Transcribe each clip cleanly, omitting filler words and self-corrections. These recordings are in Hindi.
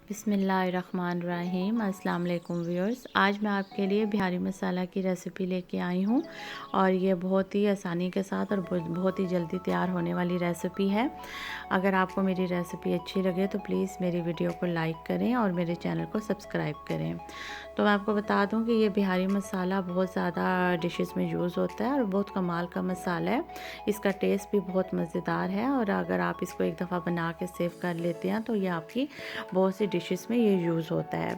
बिस्मिल्लाहिर्रहमानिर्रहीम। अस्सलाम वालेकुम व्यूअर्स। आज मैं आपके लिए बिहारी मसाला की रेसिपी लेके आई हूँ और ये बहुत ही आसानी के साथ और बहुत ही जल्दी तैयार होने वाली रेसिपी है। अगर आपको मेरी रेसिपी अच्छी लगे तो प्लीज़ मेरी वीडियो को लाइक करें और मेरे चैनल को सब्सक्राइब करें। तो मैं आपको बता दूं कि ये बिहारी मसाला बहुत ज़्यादा डिशेस में यूज़ होता है और बहुत कमाल का मसाला है। इसका टेस्ट भी बहुत मज़ेदार है और अगर आप इसको एक दफ़ा बना के सेव कर लेते हैं तो ये आपकी बहुत सी डिशेस में ये यूज़ होता है।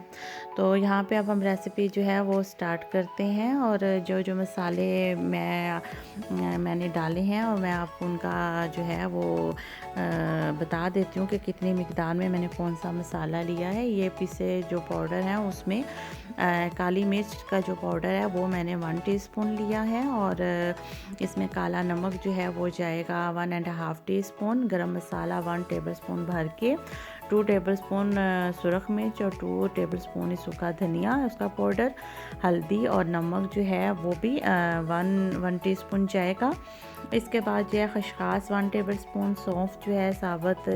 तो यहाँ पे अब हम रेसिपी जो है वो स्टार्ट करते हैं और जो जो मसाले मैंने डाले हैं और मैं आपको उनका जो है वो बता देती हूँ कि कितनी मिकदार में मैंने कौन सा मसाला लिया है। ये पीसे जो पाउडर है उसमें काली मिर्च का जो पाउडर है वो मैंने 1 टीस्पून लिया है और इसमें काला नमक जो है वो जाएगा 1.5 टीस्पून, गरम मसाला 1 टेबलस्पून भर के, 2 टेबलस्पून सुरख मिर्च और 2 टेबलस्पून सूखा धनिया उसका पाउडर, हल्दी और नमक जो है वो भी 1 टीस्पून जाएगा। इसके बाद जो है खसखस 1 टेबलस्पून, सौंफ जो है साबुत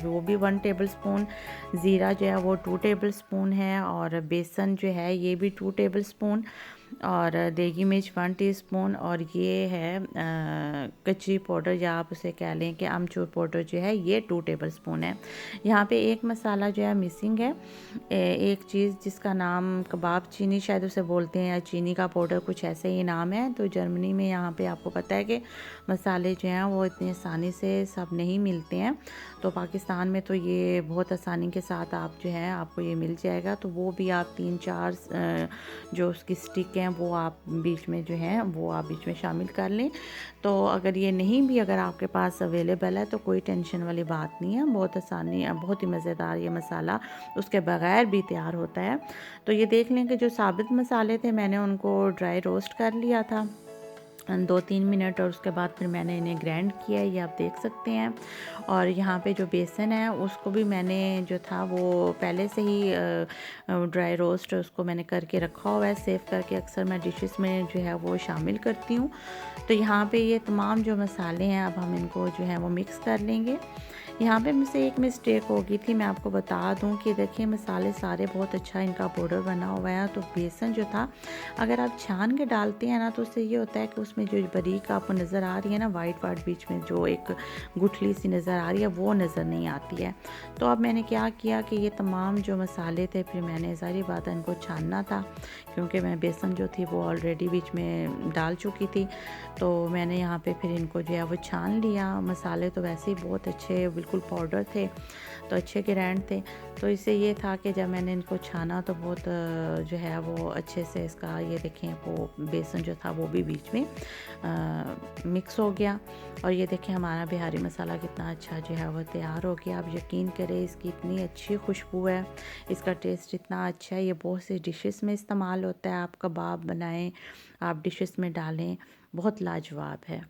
वो भी 1 टेबलस्पून, ज़ीरा जो है वो 2 टेबलस्पून है और बेसन जो है ये भी 2 टेबलस्पून और देगी मिर्च 1 टीस्पून और ये है कच्ची पाउडर या आप उसे कह लें कि अमचूर पाउडर जो है ये 2 टेबलस्पून है। यहाँ पे एक मसाला जो है मिसिंग है, एक चीज़ जिसका नाम कबाब चीनी शायद उसे बोलते हैं या चीनी का पाउडर कुछ ऐसे ही नाम है। तो जर्मनी में यहाँ पे आपको पता है कि मसाले जो हैं वो इतनी आसानी से सब नहीं मिलते हैं, तो पाकिस्तान में तो ये बहुत आसानी के साथ आप जो है आपको ये मिल जाएगा। तो वो भी आप 3-4 जो उसकी स्टिक हैं वो आप बीच में जो है वो आप बीच में शामिल कर लें। तो अगर ये नहीं भी अगर आपके पास अवेलेबल है तो कोई टेंशन वाली बात नहीं है, बहुत आसानी बहुत ही मज़ेदार ये मसाला उसके बगैर भी तैयार होता है। तो ये देख लें कि जो साबित मसाले थे मैंने उनको ड्राई रोस्ट कर लिया था 2-3 मिनट और उसके बाद फिर मैंने इन्हें ग्राइंड किया, ये आप देख सकते हैं। और यहाँ पे जो बेसन है उसको भी मैंने जो था वो पहले से ही ड्राई रोस्ट उसको मैंने करके रखा हुआ है, सेव करके अक्सर मैं डिशेस में जो है वो शामिल करती हूँ। तो यहाँ पे ये तमाम जो मसाले हैं अब हम इनको जो है वो मिक्स कर लेंगे। यहाँ पे मुझसे एक मिस्टेक हो गई थी, मैं आपको बता दूं कि देखिए मसाले सारे बहुत अच्छा इनका पाउडर बना हुआ है। तो बेसन जो था अगर आप छान के डालते हैं ना तो उससे ये होता है कि उसमें जो बारीक आपको नज़र आ रही है ना वाइट वाइट बीच में जो एक गुठली सी नज़र आ रही है वो नज़र नहीं आती है। तो अब मैंने क्या किया कि ये तमाम जो मसाले थे फिर मैंने सारी बात इनको छानना था क्योंकि मैं बेसन जो थी वो ऑलरेडी बीच में डाल चुकी थी। तो मैंने यहाँ पे फिर इनको जो है वो छान लिया। मसाले तो वैसे ही बहुत अच्छे बिल्कुल पाउडर थे, तो अच्छे ग्रैंड थे। तो इससे ये था कि जब मैंने इनको छाना तो बहुत जो है वो अच्छे से इसका ये देखें वो बेसन जो था वो भी बीच में मिक्स हो गया। और ये देखें हमारा बिहारी मसाला कितना अच्छा जो है वो तैयार हो गया। आप यकीन करें इसकी इतनी अच्छी खुशबू है, इसका टेस्ट इतना अच्छा है। ये बहुत सी डिशेस में इस्तेमाल होता है, आप कबाब बनाएं, आप डिशेस में डालें, बहुत लाजवाब है।